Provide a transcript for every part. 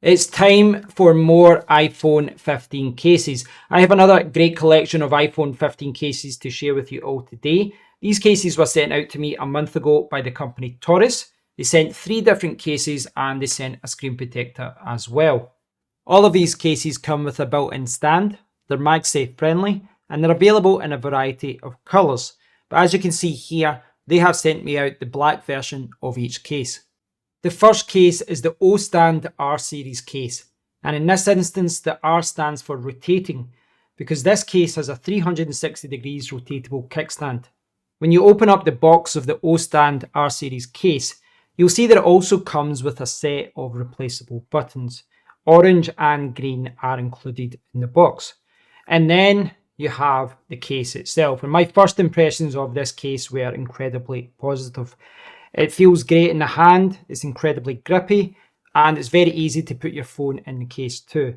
It's time for more iPhone 15 cases. I have another great collection of iPhone 15 cases to share with you all today. These cases were sent out to me a month ago by the company TORRAS. They sent 3 different cases and they sent a screen protector as well. All of these cases come with a built-in stand. They're MagSafe-friendly and they're available in a variety of colours. But as you can see here, they have sent me out the black version of each case. The first case is the Ostand R series case, and in this instance the R stands for rotating because this case has a 360 degrees rotatable kickstand. When you open up the box of the Ostand R series case, you'll see that it also comes with a set of replaceable buttons. Orange and green are included in the box. And then you have the case itself, and my first impressions of this case were incredibly positive. It feels great in the hand, it's incredibly grippy, and it's very easy to put your phone in the case too.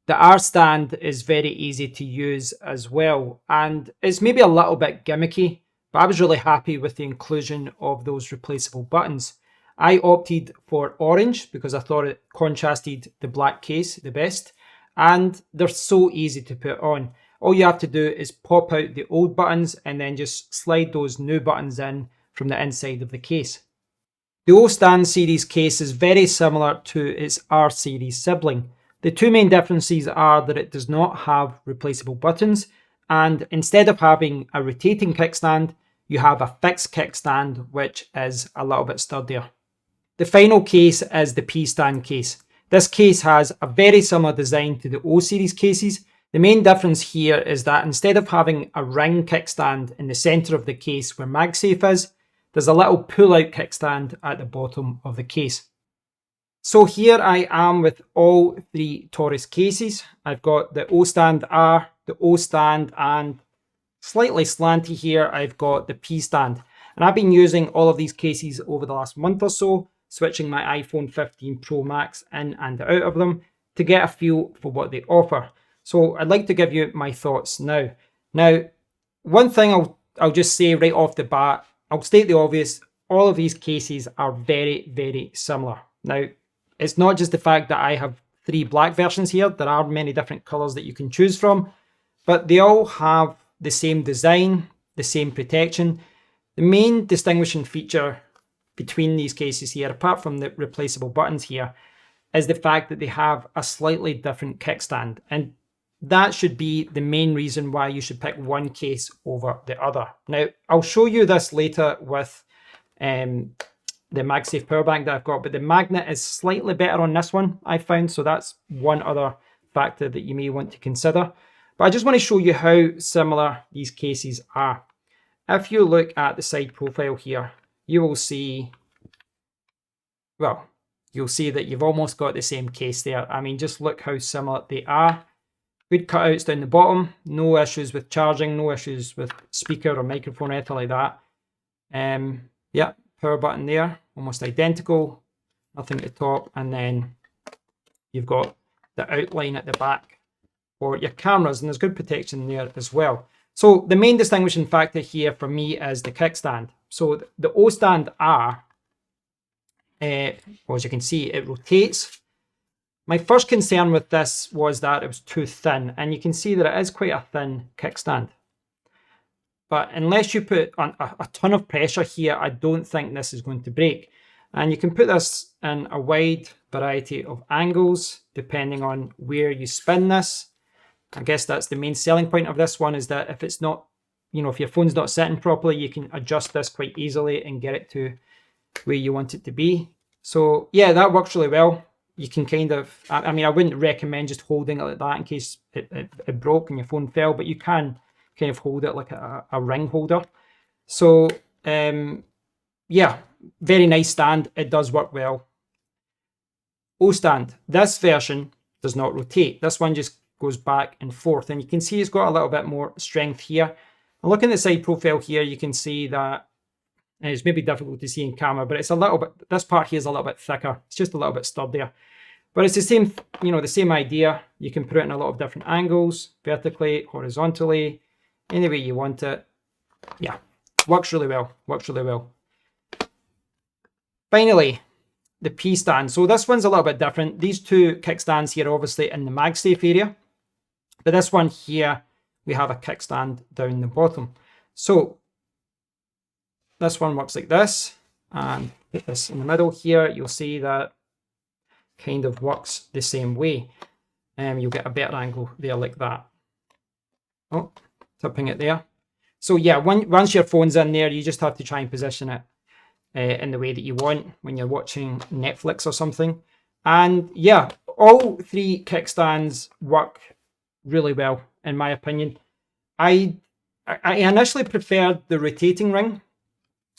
The R stand is very easy to use as well, and it's maybe a little bit gimmicky, but I was really happy with the inclusion of those replaceable buttons. I opted for orange because I thought it contrasted the black case the best, and they're so easy to put on. All you have to do is pop out the old buttons and then just slide those new buttons in from the inside of the case. The Ostand series case is very similar to its R series sibling. The 2 main differences are that it does not have replaceable buttons, and instead of having a rotating kickstand, you have a fixed kickstand which is a little bit sturdier. The final case is the Pstand case. This case has a very similar design to the O series cases. The main difference here is that instead of having a ring kickstand in the centre of the case where MagSafe is, there's a little pull-out kickstand at the bottom of the case. So here I am with all 3 TORRAS cases. I've got the Ostand R, the Ostand, and slightly slanty here, I've got the Pstand. And I've been using all of these cases over the last month or so, switching my iPhone 15 Pro Max in and out of them to get a feel for what they offer. So I'd like to give you my thoughts now. Now, one thing I'll just say right off the bat, I'll state the obvious, all of these cases are very, very similar. Now, it's not just the fact that I have 3 black versions here, there are many different colours that you can choose from, but they all have the same design, the same protection. The main distinguishing feature between these cases here, apart from the replaceable buttons here, is the fact that they have a slightly different kickstand, and that should be the main reason why you should pick one case over the other. Now, I'll show you this later with the MagSafe power bank that I've got, but the magnet is slightly better on this one, I found, so that's one other factor that you may want to consider. But I just want to show you how similar these cases are. If you look at the side profile here, you will see, well, you'll see that you've almost got the same case there. I mean, just look how similar they are. Good cutouts down the bottom, no issues with charging, no issues with speaker or microphone or anything like that. Yeah, power button there, almost identical, nothing at the top, and then you've got the outline at the back for your cameras, and there's good protection there as well. So the main distinguishing factor here for me is the kickstand. So the Ostand R, well, as you can see, it rotates. My first concern with this was that it was too thin, and you can see that it is quite a thin kickstand. But unless you put on a ton of pressure here, I don't think this is going to break. And you can put this in a wide variety of angles, depending on where you spin this. I guess that's the main selling point of this one, is that if it's not, if your phone's not sitting properly, you can adjust this quite easily and get it to where you want it to be. So yeah, that works really well. You can kind of, I mean, I wouldn't recommend just holding it like that in case it broke and your phone fell, but you can kind of hold it like a ring holder. So yeah, very nice stand. It does work well. Ostand, this version does not rotate. This one just goes back and forth, and you can see it's got a little bit more strength here. And looking at the side profile here, you can see that it's maybe difficult to see in camera, but it's a little bit, this part here is a little bit thicker. It's just a little bit sturdier. But it's the same, the same idea. You can put it in a lot of different angles, vertically, horizontally, any way you want it. Yeah, works really well, works really well. Finally, the Pstand. So this one's a little bit different. These two kickstands here are obviously in the MagSafe area, but this one here, we have a kickstand down the bottom. So this one works like this, and put this in the middle here. You'll see that kind of works the same way. You'll get a better angle there like that. Oh, tipping it there. So yeah, once your phone's in there, you just have to try and position it in the way that you want when you're watching Netflix or something. And yeah, all three kickstands work really well, in my opinion. I initially preferred the rotating ring.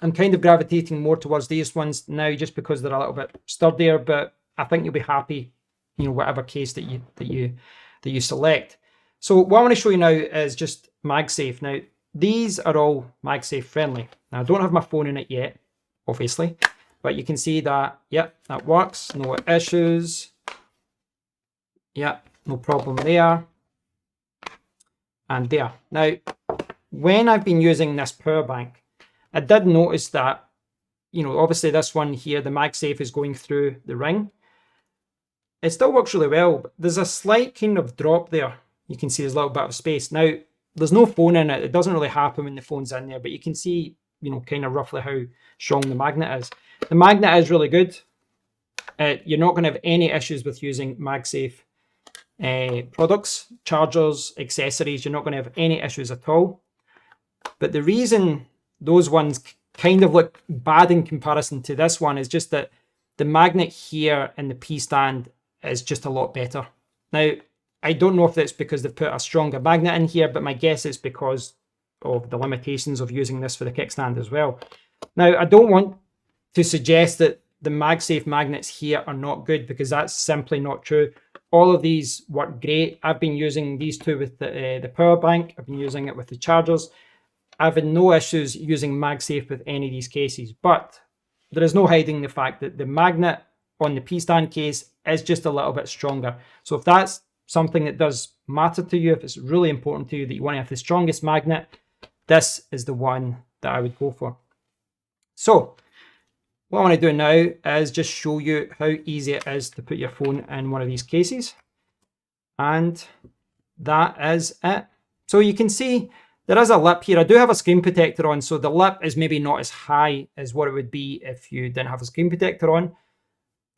I'm kind of gravitating more towards these ones now just because they're a little bit sturdier, but I think you'll be happy, you know, whatever case that you select. So what I want to show you now is just MagSafe. Now, these are all MagSafe friendly. Now, I don't have my phone in it yet, obviously, but you can see that, yep, that works. No issues. Yep, no problem there. And there. Now, when I've been using this power bank, I did notice that, you know, obviously this one here, the MagSafe is going through the ring. It still works really well, but there's a slight kind of drop there. You can see there's a little bit of space. Now, there's no phone in it. It doesn't really happen when the phone's in there, but you can see, you know, kind of roughly how strong the magnet is. The magnet is really good. You're not going to have any issues with using MagSafe products, chargers, accessories. You're not going to have any issues at all. But the reason those ones kind of look bad in comparison to this one is just that the magnet here in the Pstand is just a lot better. Now, I don't know if that's because they've put a stronger magnet in here, but my guess is because of the limitations of using this for the kickstand as well. Now, I don't want to suggest that the MagSafe magnets here are not good, because that's simply not true. All of these work great. I've been using these two with the power bank. I've been using it with the chargers. I've had no issues using MagSafe with any of these cases, but there is no hiding the fact that the magnet on the Pstand case is just a little bit stronger. So if that's something that does matter to you, if it's really important to you that you want to have the strongest magnet, this is the one that I would go for. So what I want to do now is just show you how easy it is to put your phone in one of these cases. And that is it. So you can see there is a lip here. I do have a screen protector on, so the lip is maybe not as high as what it would be if you didn't have a screen protector on.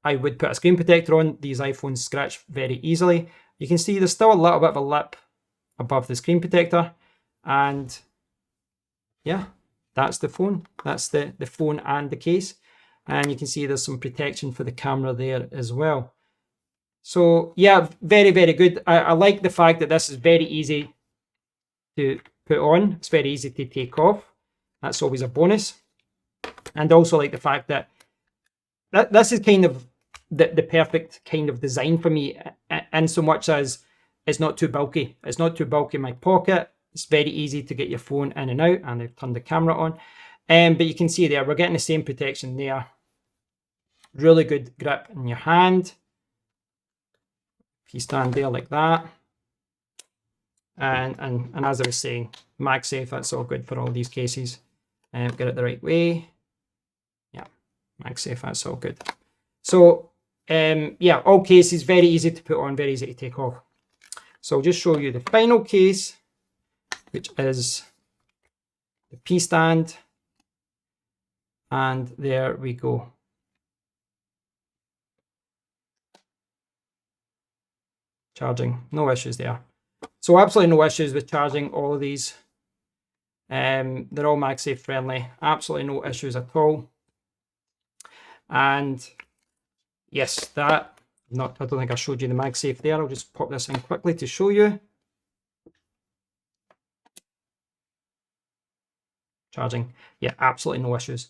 I would put a screen protector on. These iPhones scratch very easily. You can see there's still a little bit of a lip above the screen protector. And yeah, that's the phone. That's the phone and the case. And you can see there's some protection for the camera there as well. So yeah, very, very good. I like the fact that this is very easy to put on. It's very easy to take off. That's always a bonus. And also like the fact that this is kind of the perfect kind of design for me, in so much as it's not too bulky. It's not too bulky in my pocket. It's very easy to get your phone in and out, and I've turned the camera on. But you can see there, we're getting the same protection there. Really good grip in your hand. If you stand there like that. And as I was saying, MagSafe, that's all good for all these cases. Get it the right way. Yeah, MagSafe, that's all good. So yeah, all cases, very easy to put on, very easy to take off. So I'll just show you the final case, which is the Pstand. And there we go. Charging, no issues there. So absolutely no issues with charging all of these. They're all MagSafe friendly. Absolutely no issues at all. And yes, I don't think I showed you the MagSafe there. I'll just pop this in quickly to show you. Charging, yeah, absolutely no issues.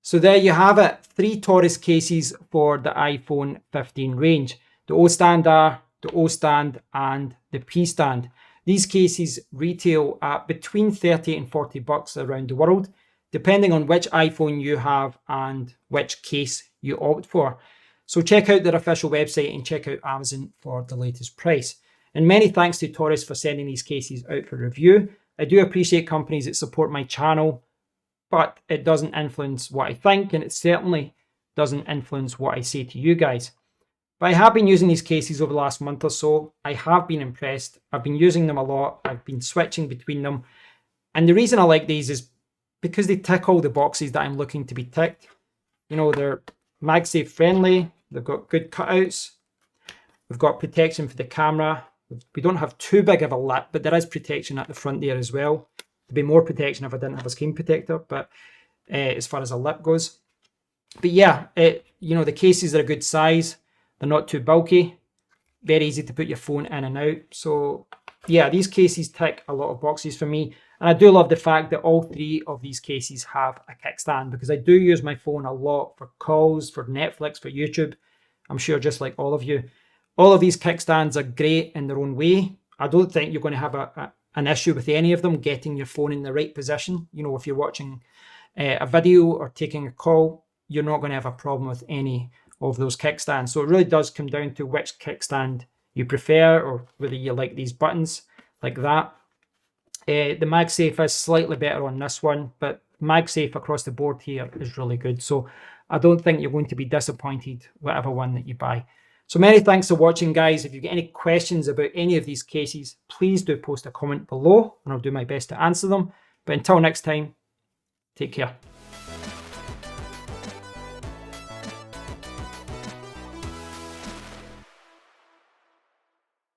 So there you have it. 3 TORRAS cases for the iPhone 15 range. The Ostand R, the Ostand, and the Pstand. These cases retail at between 30 and 40 bucks around the world, depending on which iPhone you have and which case you opt for. So check out their official website and check out Amazon for the latest price. And many thanks to TORRAS for sending these cases out for review. I do appreciate companies that support my channel, but it doesn't influence what I think, and it certainly doesn't influence what I say to you guys. But I have been using these cases over the last month or so. I have been impressed. I've been using them a lot. I've been switching between them. And the reason I like these is because they tick all the boxes that I'm looking to be ticked. You know, they're MagSafe-friendly. They've got good cutouts. We've got protection for the camera. We don't have too big of a lip, but there is protection at the front there as well. There'd be more protection if I didn't have a screen protector, but as far as a lip goes. But yeah, you know, the cases are a good size. They're not too bulky. Very easy to put your phone in and out. So yeah, these cases tick a lot of boxes for me. And I do love the fact that all three of these cases have a kickstand, because I do use my phone a lot for calls, for Netflix, for YouTube. I'm sure just like all of you. All of these kickstands are great in their own way. I don't think you're going to have an issue with any of them getting your phone in the right position. You know, if you're watching a video or taking a call, you're not going to have a problem with any of those kickstands. So it really does come down to which kickstand you prefer, or whether you like these buttons like that. The MagSafe is slightly better on this one, but MagSafe across the board here is really good. So I don't think you're going to be disappointed whatever one that you buy. So many thanks for watching, guys. If you get any questions about any of these cases, please do post a comment below and I'll do my best to answer them. But until next time, take care.